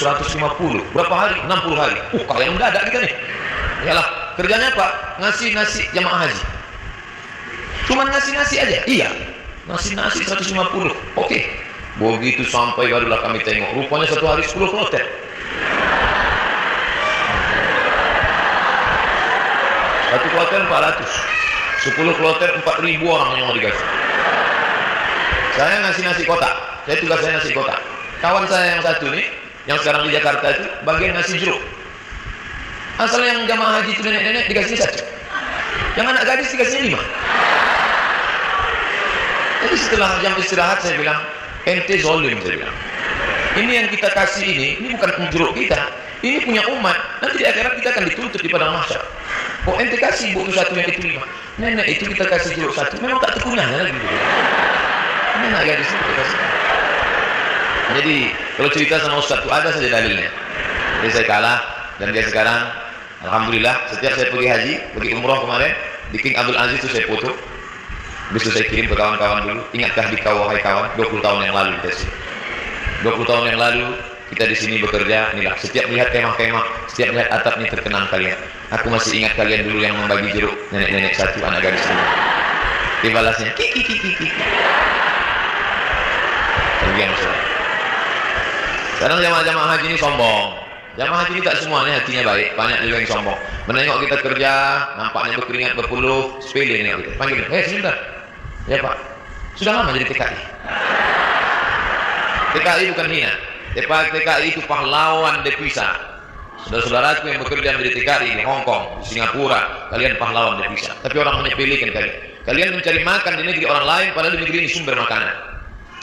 150. Berapa hari? 60 hari. Kalian mendadak kita nih. Yalah, kerjanya apa? Ngasih nasi jamaah haji. Cuman ngasih nasi aja? Iya. Nasi 150. Oke. Begitu sampai barulah kami tengok. Rupanya satu hari 10 kloter. Satu kloter 400. 10 kloter 4.000 orang yang mau dikasih. Saya ngasih nasi kotak. Saya tugas saya nasi kotak. Kawan saya yang satu nih, yang sekarang di Jakarta itu bagian nasi jeruk. Asal yang jamaah haji itu nenek-nenek dikasih satu, yang anak gadis dikasih 5. Jadi setelah jam istirahat saya bilang, ente zolim, saya bilang. Ini yang kita kasih ini bukan jeruk kita, ini punya umat. Nanti di akhirat kita akan dituntut di padang mahsyar. Kok ente kasih buku satu yang itu 5? Nenek itu kita kasih jeruk satu, memang tak terkunahnya lagi. Ini anak gadis itu kita kasih. Jadi kalau cerita sama Ustaz itu ada saja dalilnya. Jadi saya kalah dan dia sekarang alhamdulillah setiap saya pergi haji, pergi umroh kemarin di King Abdul Aziz itu saya foto. Habis itu saya kirim ke kawan-kawan dulu. Ingatkah di kau wahai kawan 20 tahun yang lalu kita sini. 20 tahun yang lalu kita di sini bekerja. Inilah setiap melihat kemah-kemah, setiap melihat atap ini terkenang kalian. Aku masih ingat kalian dulu yang membagi jeruk nenek-nenek satu anak gadis ini. Dibalasnya kiki. Kemudian sekarang jamaah haji ini sombong. Jamaah haji ini tak semuanya hatinya baik, banyak juga yang sombong. Menengok kita kerja, nampaknya berkeringat berpuluh, sepele ini kita. Panggil, sebentar. Ya Pak, sudah lama jadi TKI. TKI bukan hina. TKI itu pahlawan devisa. Saudara-saudaraku yang bekerja menjadi TKI di Hong Kong, di Singapura, kalian pahlawan devisa. Tapi orang menyepelekan kalian. Kalian mencari makan di negeri orang lain, padahal di negeri ini sumber makanan.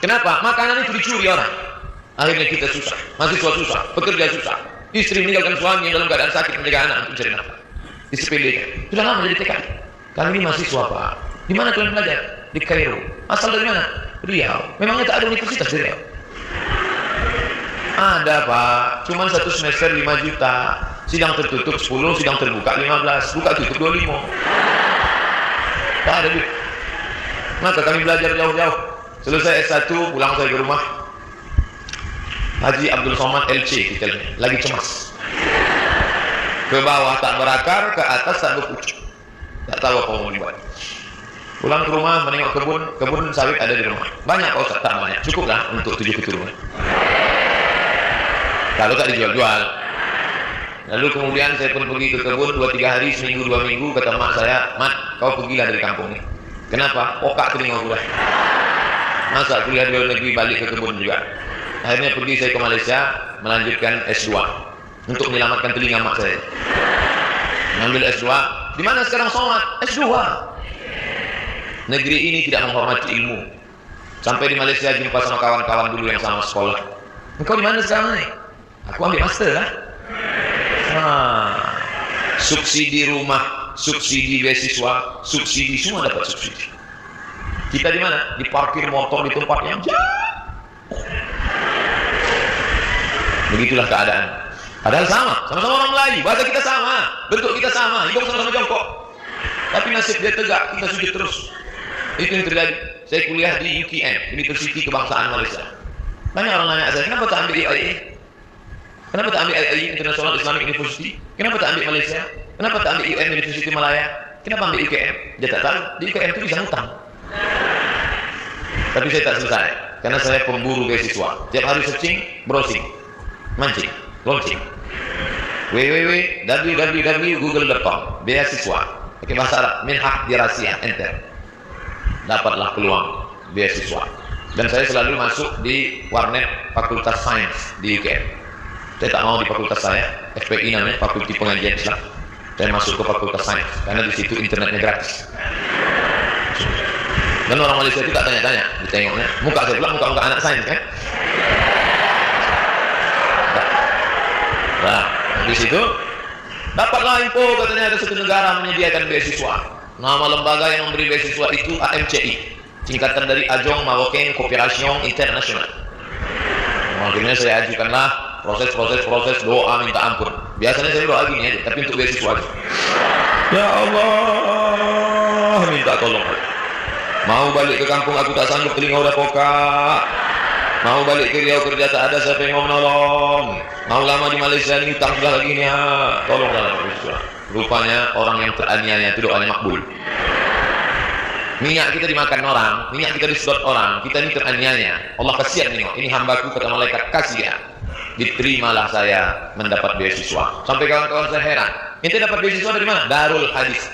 Kenapa? Makanan itu dicuri orang. Akhirnya kita susah, mahasiswa susah, pekerja susah, istri meninggalkan suami yang dalam keadaan sakit menjaga anak untuk mencari nafkah. Disepelekan. Sudah lama jadi TKI. Kali ini mahasiswa Pak. Di mana kalian belajar? Di Kairo. Asal dari mana? Riau. Memangnya tak ada universitas di Riau? Ada Pak. Cuman satu semester 5 juta. Sidang tertutup 10, sidang terbuka 15. Buka tutup 25. Tak ada duit. Maka kami belajar jauh-jauh. Selesai S1, pulang saya ke rumah. Haji Abdul Somad LC kita lagi cemas. Ke bawah tak berakar, ke atas tak berpucuk. Tak tahu apa mau dibuat. Pulang ke rumah menengok kebun sawit ada di rumah. Banyak Pak Ustaz, tak banyak. Cukup lah untuk 7 keturunan. Kalau tak dijual-jual. Lalu kemudian saya pun pergi ke kebun 2-3 hari, seminggu 2 minggu. Kata mak saya, Mat, kau pergilah dari kampung ini. Kenapa? Pokak telinga gua. Masa kuliah di luar negeri balik ke kebun juga. Akhirnya pergi saya ke Malaysia melanjutkan S2 untuk menyelamatkan telinga mak saya. Mengambil S2. Di mana sekarang sholat? S2. Negeri ini tidak menghormati ilmu. Sampai di Malaysia jumpa sama kawan-kawan dulu yang sama sekolah. Engkau di mana sekarang nih? Aku ambil master lah. Subsidi rumah, subsidi beasiswa, subsidi semua dapat subsidi. Kita di mana? Di parkir motor di tempat yang jauh. Begitulah keadaan. Padahal sama-sama orang Melayu, bahasa kita sama, bentuk kita sama, hidup sama-sama jongkok. Tapi nasib dia tegak, kita sujud terus. Itu yang terjadi. Saya kuliah di UKM, Universiti Kebangsaan Malaysia. Banyak orang nanya saya, kenapa tak ambil IAIA? Kenapa tak ambil IAIA International Islamic University? Kenapa tak ambil Malaysia? Kenapa tak ambil UM University Malaya? Kenapa ambil UKM? Dia tak tahu, di UKM itu bisa ngutang. Tapi saya tak selesai, karena saya pemburu beasiswa. Tiap hari searching, browsing, mancing, launching. www.google.com beasiswa. Pakai bahasa Arab, minhah dirasiyah, enter. Dapatlah peluang beasiswa. Dan saya selalu masuk di warnet Fakultas Sains di UKM. Saya tak mau di fakultas saya, FPI namanya, Fakulti Pengajian Islam. Saya masuk ke Fakultas Sains, karena di situ internetnya gratis. Dan orang Malaysia itu tak tanya-tanya, ditengoknya. Muka saya pula, muka-muka anak sains kan. Nah, di situ dapatlah info katanya ada satu negara menyediakan beasiswa. Nama lembaga yang memberi beasiswa itu AMCI, singkatan dari Ajong Marocain Cooperation International. Akhirnya saya ajukanlah proses doa minta ampun. Biasanya saya doa gini aja, tapi untuk beasiswa aja. Ya Allah, minta tolong. Mau balik ke kampung aku tak sanggup, telinga udah pokak. Mau balik ke Riau kerja tak ada siapa yang mau menolong. Mau lama di Malaysia ini utang sudah lagi nih, tolonglah. Rupanya orang yang teraniaya itu doanya makbul. Minyak kita dimakan orang, minyak kita disedot orang, kita ini teraniaya. Allah kasihan nengok, ini hambaku kata malaikat kasihan. Diterimalah saya mendapat beasiswa. Sampai kawan-kawan saya heran. Ente dapat beasiswa dari mana? Darul Hadis.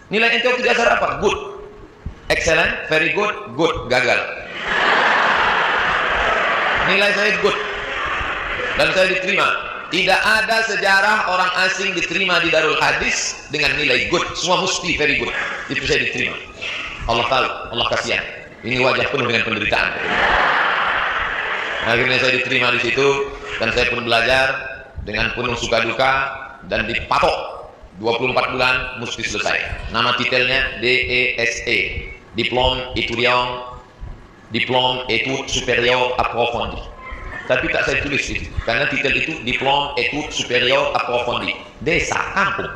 Nilai ente waktu dasar apa? Good, excellent, very good, good, gagal. Nilai saya good dan saya diterima. Tidak ada sejarah orang asing diterima di Darul Hadis dengan nilai good. Semua mesti very good. Itu saya diterima. Allah tahu, Allah kasihan. Ini wajah penuh dengan penderitaan. Akhirnya saya diterima di situ dan saya pun belajar dengan penuh suka duka dan dipatok 24 bulan mesti selesai. Nama titelnya DESE, Diplôme Études Supérieures Approfondies. Tapi tak saya tulis itu, karena titel itu Diplôme Études Supérieures Approfondies. Desa, kampung.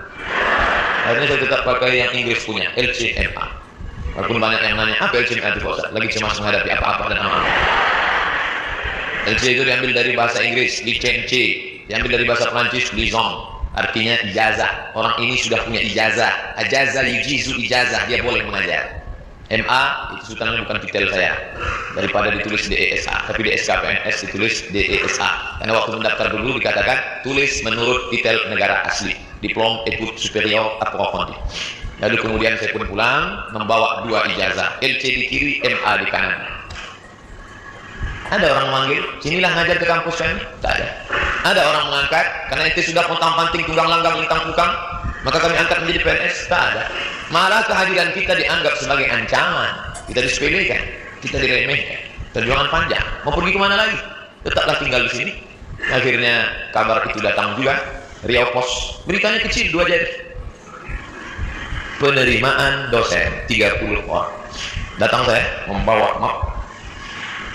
Akhirnya saya tetap pakai yang Inggris punya, LCMA. Walaupun banyak yang nanya, apa LCMA itu Pak? Lagi cemas menghadapi apa-apa dan apa-apa. LC itu diambil dari bahasa Inggris, licence. Diambil dari bahasa Prancis, liaison. Artinya ijazah. Orang ini sudah punya ijazah. Ajaza yujizu ijazah, dia boleh mengajar. MA itu sultannya bukan titel saya. Daripada ditulis DESA, tapi di SKPNS ditulis DESA. Karena waktu mendaftar dulu dikatakan tulis menurut titel negara asli, Diplôme Études Supérieures Approfondies. Lalu kemudian saya pun pulang membawa 2 ijazah, LC di kiri, MA di kanan. Ada orang memanggil, sinilah ngajar ke kampus kami? Tak ada. Ada orang mengangkat, karena itu sudah pontang-panting tunggang langgang lintang pukang, maka kami angkat menjadi PNS? Tak ada. Malah kehadiran kita dianggap sebagai ancaman, kita disepelekan, kita diremehkan. Perjuangan panjang, mau pergi kemana lagi? Tetaplah tinggal di sini. Akhirnya kabar itu datang juga, Riau Pos, beritanya kecil 2 jari. Penerimaan dosen 30 orang. Datang saya membawa map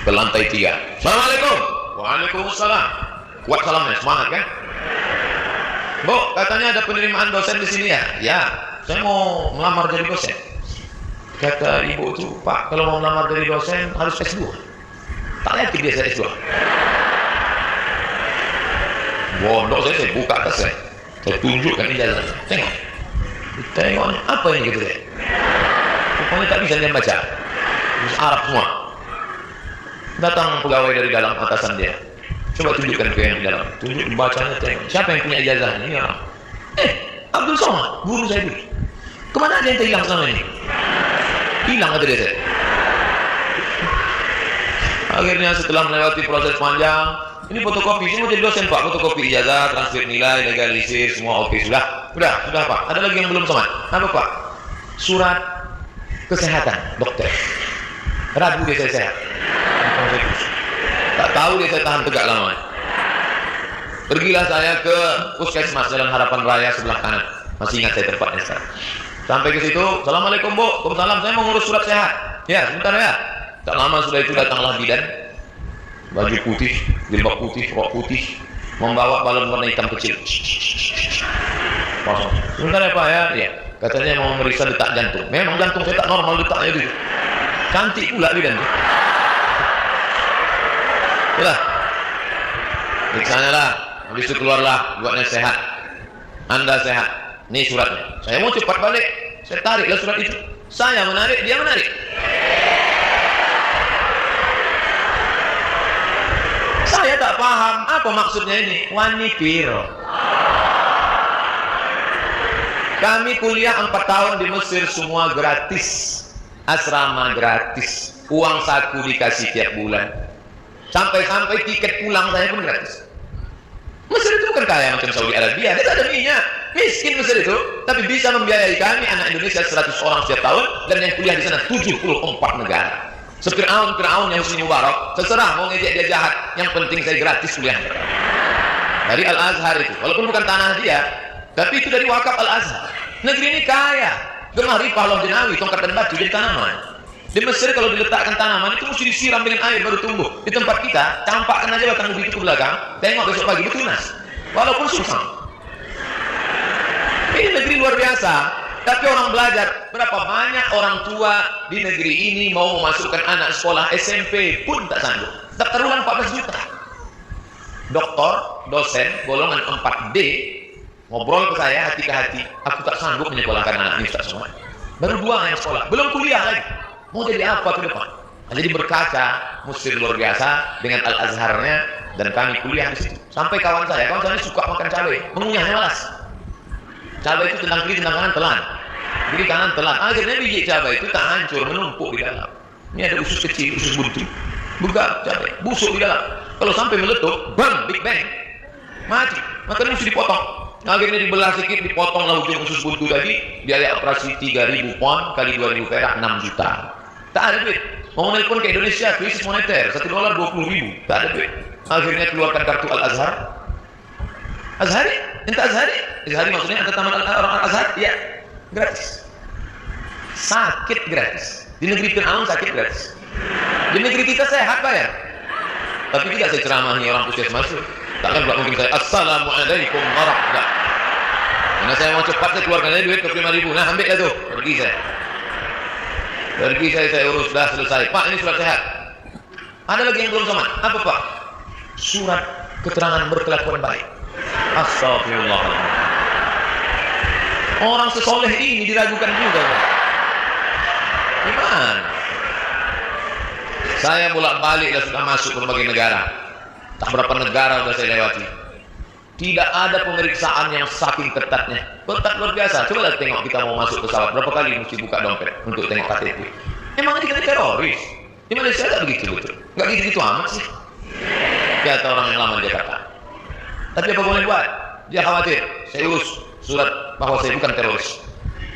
ke lantai 3. Assalamualaikum. Waalaikumsalam. Kuat salamnya, semangat kan? Bu, katanya ada penerimaan dosen di sini ya? Ya, saya mau melamar jadi dosen. Kata ibu itu, Pak, kalau mau melamar jadi dosen harus S2. Tak yakin dia saya S2. Bodoh saya buka tas saya tunjukkan ijazah. Tengok. Tengoknya apa ini gitu deh. Pokoknya tak bisa dia baca. Terus Arab semua. Datang pegawai dari dalam atasan dia. Coba tunjukkan ke yang di dalam. Tunjuk bacanya tengok. Siapa yang punya ijazah ini orang? Abdul Somad, guru saya dulu. Kemana dia yang hilang selama ini? Hilang kata dia saya. Akhirnya setelah melewati proses panjang, ini fotokopi, saya mau jadi dosen Pak, fotokopi ijazah, transkrip nilai, legalisir, semua oke, sudah Pak. Ada lagi yang belum Somad. Apa Pak? Surat kesehatan, dokter. Ragu dia saya sehat. Tak tahu dia saya tahan tegak lama. Pergilah saya ke Puskesmas Jalan Harapan Raya sebelah kanan. Masih ingat saya tempatnya sekarang. Sampai ke situ, Assalamualaikum Bu, Waalaikumsalam, saya mau ngurus surat sehat. Ya, sebentar ya. Tak lama sudah itu datanglah bidan, baju putih, jilbab putih, rok putih, membawa balon warna hitam kecil. Kosong. Sebentar ya Pak ya. Ya. Katanya mau memeriksa detak jantung. Memang jantung saya tak normal detaknya itu. Cantik pula bidan. Itulah. Periksaannya lah. Habis itu keluarlah, buatnya sehat. Anda sehat. Ini suratnya. Saya mau cepat balik. Saya tariklah surat itu. Saya menarik, dia menarik. Saya tak paham apa maksudnya ini. Wani piro. Kami kuliah 4 tahun di Mesir semua gratis. Asrama gratis. Uang saku dikasih tiap bulan. Sampai-sampai tiket pulang saya pun gratis. Mesir itu bukan kaya macam Saudi Arabia. Dia tak ada minyak. Miskin Mesir itu. Tapi bisa membiayai kami anak Indonesia 100 orang setiap tahun. Dan yang kuliah di sana 74 negara. Fir'aun yang Husni Mubarak, terserah mau ngejek dia jahat, yang penting saya gratis kuliah dari Al-Azhar itu, walaupun bukan tanah dia, tapi itu dari wakaf Al-Azhar. Negeri ini kaya, gemah ripah loh jenawi, tongkat dan batu jadi tanaman. Di Mesir kalau diletakkan tanaman itu mesti disiram dengan air baru tumbuh. Di tempat kita, campakkan aja batang ubi itu ke belakang, tengok besok pagi bertunas, walaupun susah. Ini negeri luar biasa. Tapi orang belajar, berapa banyak orang tua di negeri ini mau memasukkan anak sekolah SMP pun tak sanggup. daftar ulang 14 juta. Doktor, dosen, golongan 4D, ngobrol ke saya hati ke hati, aku tak sanggup menyekolahkan anak ini Ustaz Somad. Baru 2 yang sekolah, belum kuliah lagi. Mau jadi apa ke depan? Nah, jadi berkaca, musir luar biasa dengan Al-Azharnya, dan kami kuliah di situ. Sampai kawan saya suka makan cabai, mengunyahnya malas. Cabai itu tendang kiri, tendang kanan, telan. Kiri kanan, telan. Akhirnya biji cabai itu tak hancur, menumpuk di dalam. Ini ada usus kecil, usus buntu. Buka cabai, busuk di dalam. Kalau sampai meletup, bang, big bang, mati. Makanya mesti dipotong. Akhirnya dibelah sedikit, dipotonglah ujung usus buntu tadi. Biaya operasi 3.000 pon kali 2.000 perak 6 juta. Tak ada duit. Mau nelpon ke Indonesia, krisis moneter, $1 20.000. Tak ada duit. Akhirnya keluarkan kartu Al-Azhar. Azhari? Entah Azhari? Azhari maksudnya ada taman orang Al-Azhar? Ya, gratis. Sakit gratis. Di negeri Fir'aun sakit gratis. Di negeri kita sehat bayar. Tapi tidak saya ceramahi orang puskesmas. Takkan pula mungkin saya Assalamualaikum warahmatullahi. Karena saya mau cepat saya keluarkan aja duit 25.000. Nah ambil lah tuh. Pergi saya urus dah selesai. Pak ini surat sehat. Ada lagi yang belum sama. Apa Pak? Surat keterangan berkelakuan baik. Astagfirullahaladzim. Orang sesoleh ini diragukan juga Pak. Gimana? Saya bolak-balik dan sudah masuk ke berbagai negara. Tak berapa negara sudah saya lewati. Tidak ada pemeriksaan yang saking ketatnya. Ketat luar biasa. Coba lihat tengok kita mau masuk pesawat. Berapa kali mesti buka dompet untuk tengok KTP. Emang ini kita teroris. Di Malaysia tak begitu betul. Enggak gitu-gitu amat sih. Kata orang yang lama di Jakarta. Tapi apa boleh buat? Dia khawatir. Saya urus surat bahwa saya bukan teroris.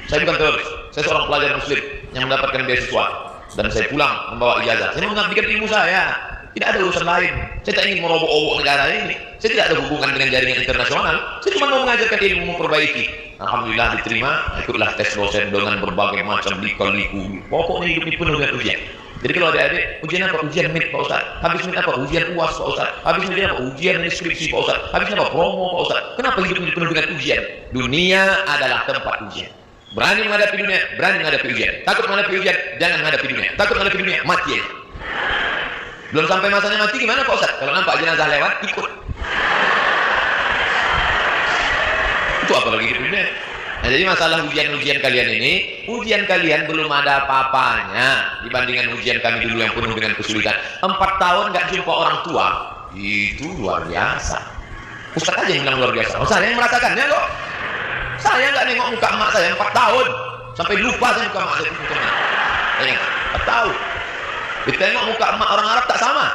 Saya bukan teroris. Saya seorang pelajar muslim yang mendapatkan beasiswa. Dan saya pulang membawa ijazah. Saya mengabdikan ilmu saya. Tidak ada urusan lain. Saya tak ingin merobok-obok negara ini. Saya tidak ada hubungan dengan jaringan internasional. Saya cuma mau mengajarkan ilmu, memperbaiki. Alhamdulillah diterima. Ikutlah tes dosen dengan berbagai macam liku-liku. Pokoknya hidup ini penuh dengan ujian. Jadi kalau adik-adik, ujian apa? Ujian MIT Pak Ustaz. Habis MIT apa? Ujian UAS Pak Ustaz. Habis ujian apa? Ujian skripsi Pak Ustaz. Habisnya apa? Promo Pak Ustaz. Kenapa hidup ini penuh dengan ujian? Dunia adalah tempat ujian. Berani menghadapi dunia, berani menghadapi ujian. Takut menghadapi ujian, jangan menghadapi dunia. Takut menghadapi dunia, mati aja. Belum sampai masanya mati gimana Pak Ustaz? Kalau nampak jenazah lewat, ikut. Itu apalagi di dunia. Nah, jadi masalah ujian-ujian kalian ini, ujian kalian belum ada apa-apanya dibandingkan ujian kami dulu yang penuh dengan kesulitan. 4 tahun nggak jumpa orang tua, itu luar biasa. Ustaz aja yang bilang luar biasa. Oh, saya yang merasakannya kok. Saya nggak nengok muka emak saya 4 tahun, sampai lupa saya muka emak saya itu muka mana. 4 tahun. Ditengok muka emak orang Arab tak sama.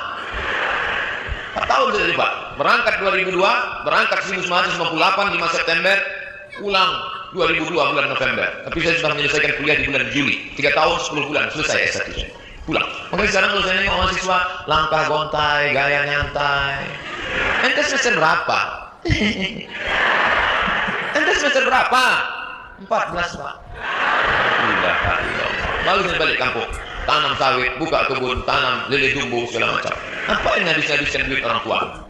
4 tahun saya lupa. Berangkat 2002, berangkat 1998 5 September, pulang 2002 bulan November. Tapi saya sudah menyelesaikan kuliah di bulan Juli. 3 tahun 10 bulan selesai S1 saya. Pulang. Makanya sekarang kalau saya nengok mahasiswa langkah gontai, gaya nyantai. Ente semester berapa? Ente semester berapa? 14 Pak. Baru saya balik kampung, tanam sawit, buka kebun, tanam lele dumbo segala macam. Apa yang habis-habiskan duit orang tua?